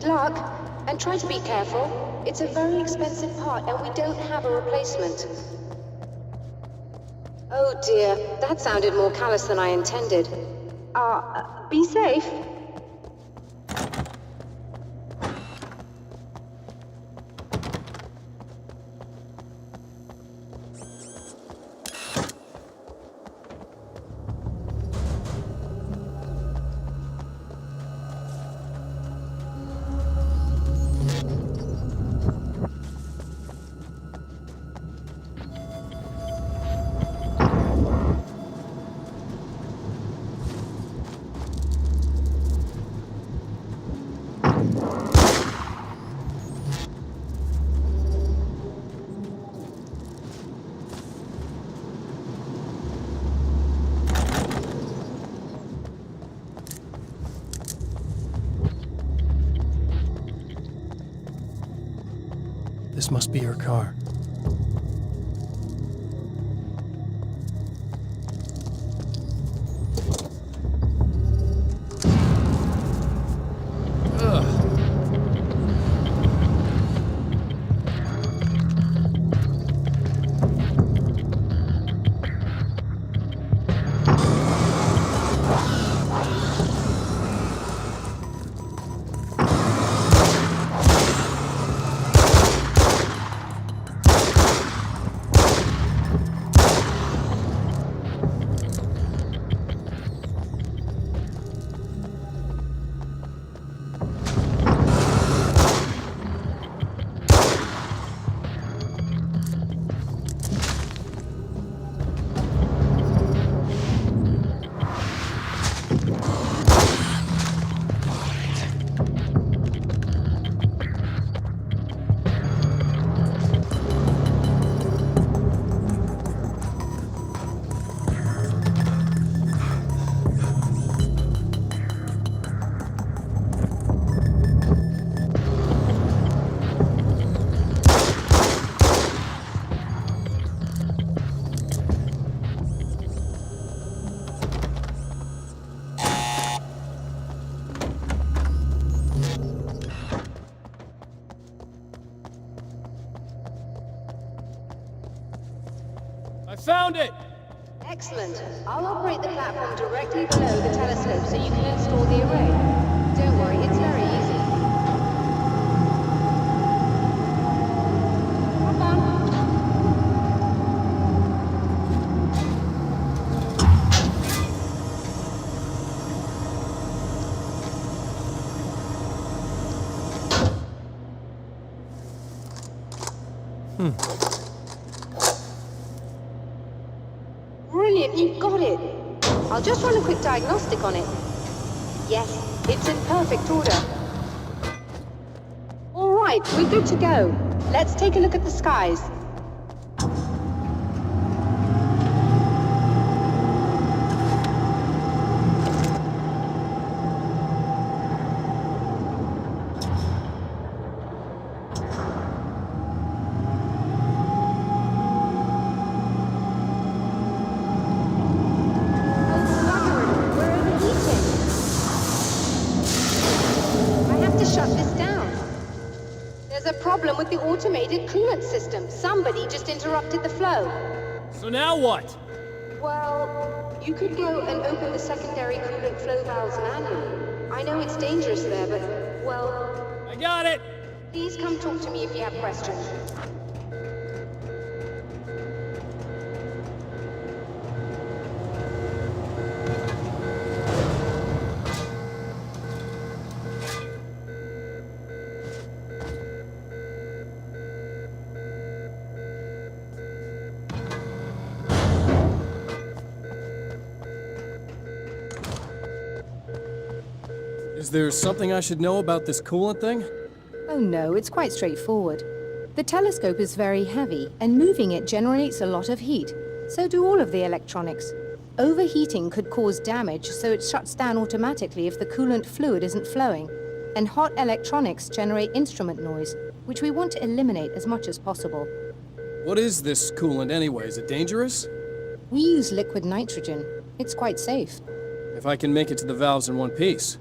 Good luck, and try to be careful. It's a very expensive part, and we don't have a replacement. Oh dear, that sounded more callous than I intended. Be safe. This must be her car. I found it! Excellent. I'll operate the platform directly below the telescope so you can install the array. Don't worry, it's very easy. Hop on. Brilliant, you got it. I'll just run a quick diagnostic on it. Yes, it's in perfect order. All right, we're good to go. Let's take a look at the skies. Problem with the automated coolant system. Somebody just interrupted the flow. So now what? Well, you could go and open the secondary coolant flow valves manually. I know it's dangerous there, but, well... I got it! Please come talk to me if you have questions. Is there something I should know about this coolant thing? Oh no, it's quite straightforward. The telescope is very heavy, and moving it generates a lot of heat. So do all of the electronics. Overheating could cause damage, so it shuts down automatically if the coolant fluid isn't flowing. And hot electronics generate instrument noise, which we want to eliminate as much as possible. What is this coolant anyway? Is it dangerous? We use liquid nitrogen. It's quite safe. If I can make it to the valves in one piece.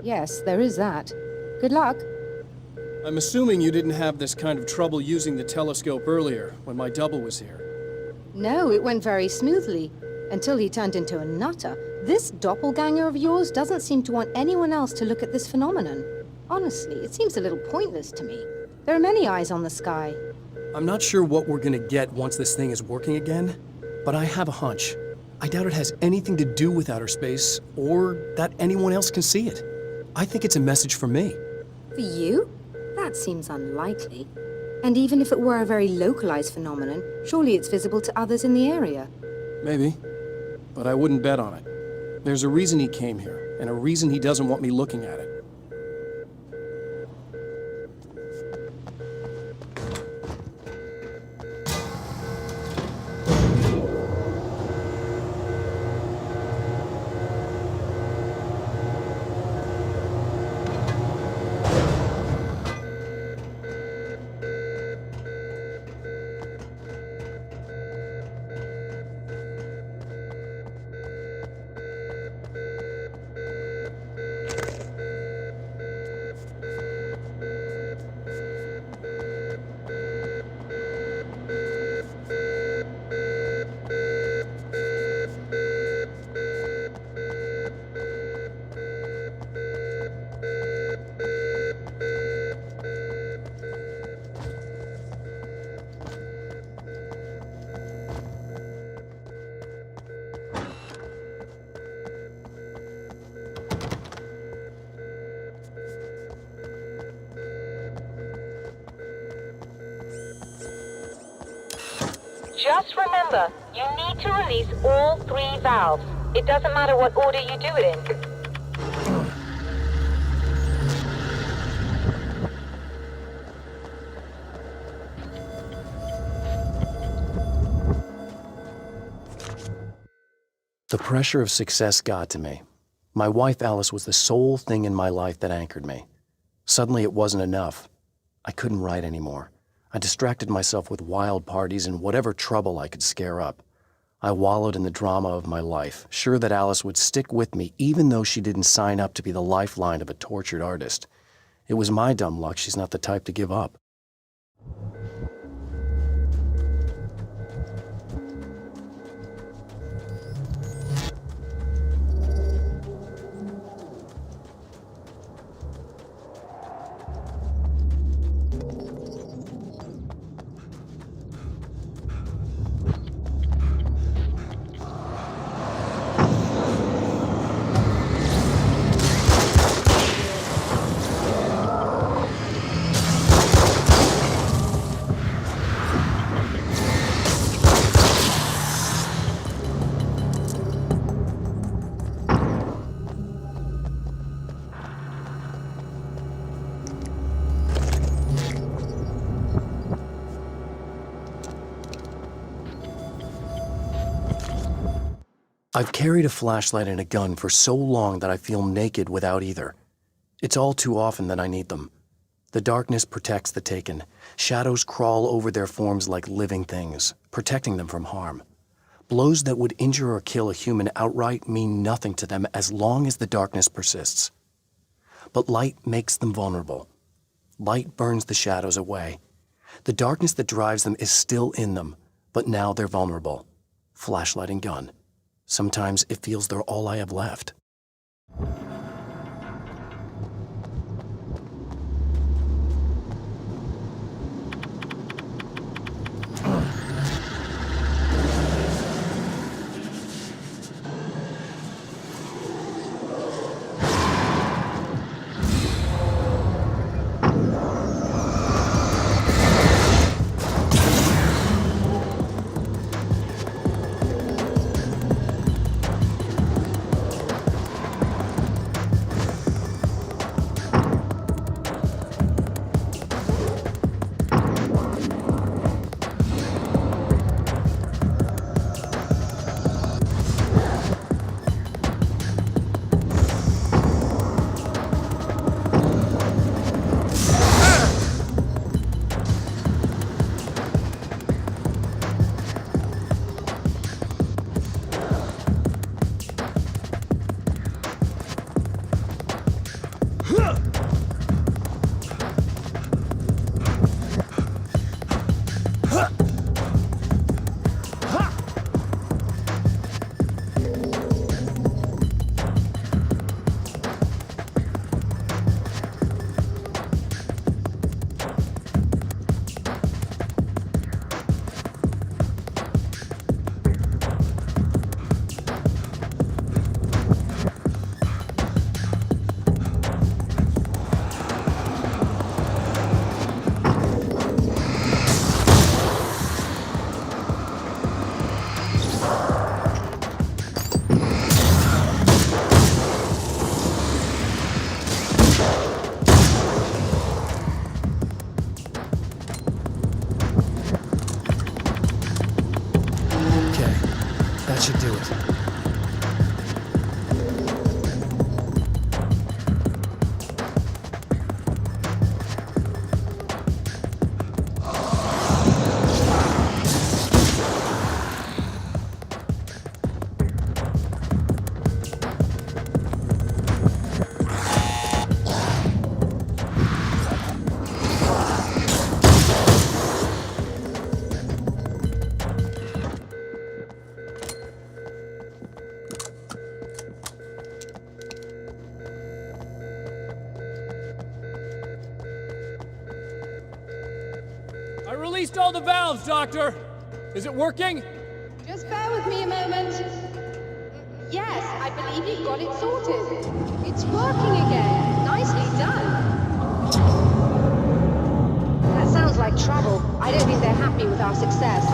Yes, there is that. Good luck. I'm assuming you didn't have this kind of trouble using the telescope earlier, when my double was here. No, it went very smoothly, until he turned into a nutter. This doppelganger of yours doesn't seem to want anyone else to look at this phenomenon. Honestly, it seems a little pointless to me. There are many eyes on the sky. I'm not sure what we're gonna get once this thing is working again, but I have a hunch. I doubt it has anything to do with outer space, or that anyone else can see it. I think it's a message for me. For you? That seems unlikely. And even if it were a very localized phenomenon, surely it's visible to others in the area. Maybe, but I wouldn't bet on it. There's a reason he came here, and a reason he doesn't want me looking at it. Just remember, you need to release all 3 valves. It doesn't matter what order you do it in. The pressure of success got to me. My wife Alice was the sole thing in my life that anchored me. Suddenly it wasn't enough. I couldn't write anymore. I distracted myself with wild parties and whatever trouble I could scare up. I wallowed in the drama of my life, sure that Alice would stick with me even though she didn't sign up to be the lifeline of a tortured artist. It was my dumb luck she's not the type to give up. I've carried a flashlight and a gun for so long that I feel naked without either. It's all too often that I need them. The darkness protects the taken. Shadows crawl over their forms like living things, protecting them from harm. Blows that would injure or kill a human outright mean nothing to them as long as the darkness persists. But light makes them vulnerable. Light burns the shadows away. The darkness that drives them is still in them, but now they're vulnerable. Flashlight and gun. Sometimes it feels they're all I have left. That should do it. I released all the valves, Doctor! Is it working? Just bear with me a moment. Yes, I believe you've got it sorted. It's working again. Nicely done. That sounds like trouble. I don't think they're happy with our success.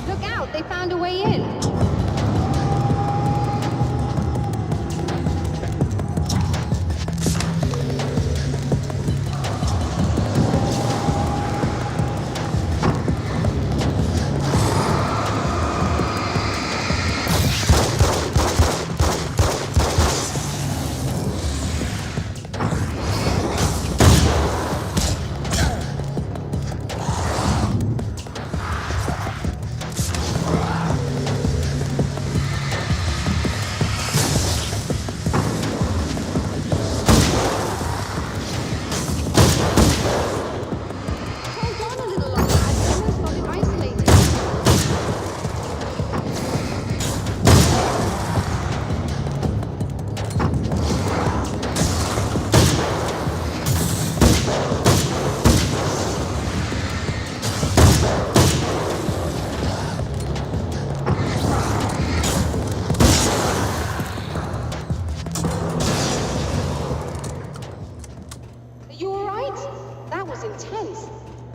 Look out, they found a way in.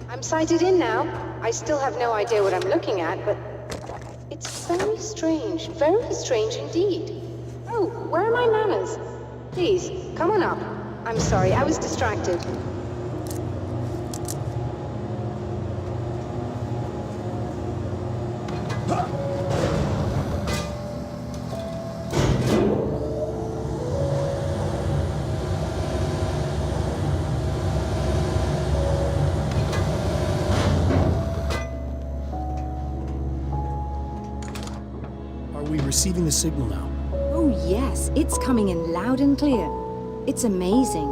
I'm sighted in now. I still have no idea what I'm looking at, but it's very strange indeed. Oh, where are my manners? Please, come on up. I'm sorry, I was distracted. Receiving the signal now. Oh yes, it's coming in loud and clear. It's amazing.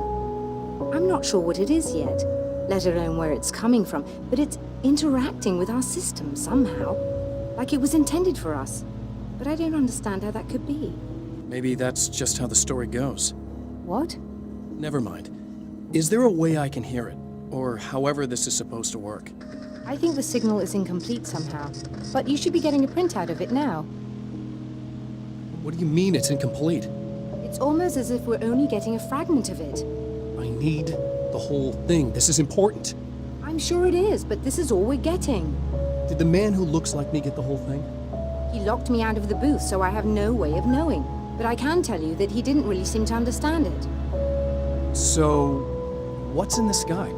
I'm not sure what it is yet, let alone where it's coming from, but it's interacting with our system somehow. Like it was intended for us. But I don't understand how that could be. Maybe that's just how the story goes. What? Never mind. Is there a way I can hear it? Or however this is supposed to work? I think the signal is incomplete somehow, but you should be getting a printout of it now. What do you mean it's incomplete? It's almost as if we're only getting a fragment of it. I need the whole thing. This is important. I'm sure it is, but this is all we're getting. Did the man who looks like me get the whole thing? He locked me out of the booth, so I have no way of knowing. But I can tell you that he didn't really seem to understand it. So, what's in the sky?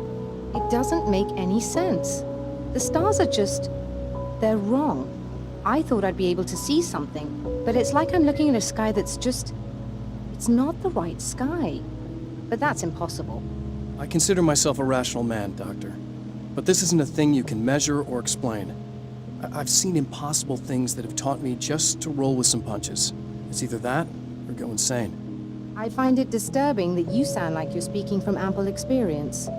It doesn't make any sense. The stars are just... they're wrong. I thought I'd be able to see something, but it's like I'm looking at a sky that's just... it's not the right sky. But that's impossible. I consider myself a rational man, Doctor. But this isn't a thing you can measure or explain. I've seen impossible things that have taught me just to roll with some punches. It's either that, or go insane. I find it disturbing that you sound like you're speaking from ample experience.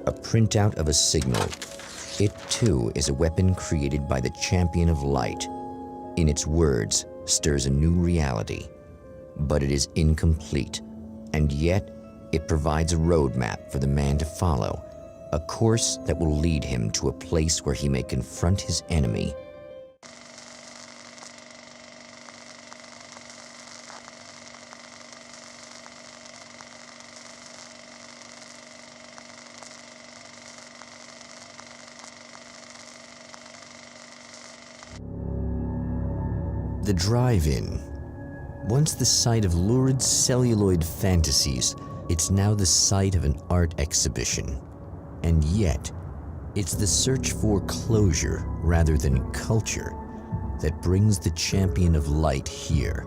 A printout of a signal. It, too, is a weapon created by the Champion of Light. In its words, stirs a new reality. But it is incomplete, and yet it provides a roadmap for the man to follow, a course that will lead him to a place where he may confront his enemy. The drive-in. Once the site of lurid celluloid fantasies, it's now the site of an art exhibition. And yet, it's the search for closure rather than culture that brings the champion of light here.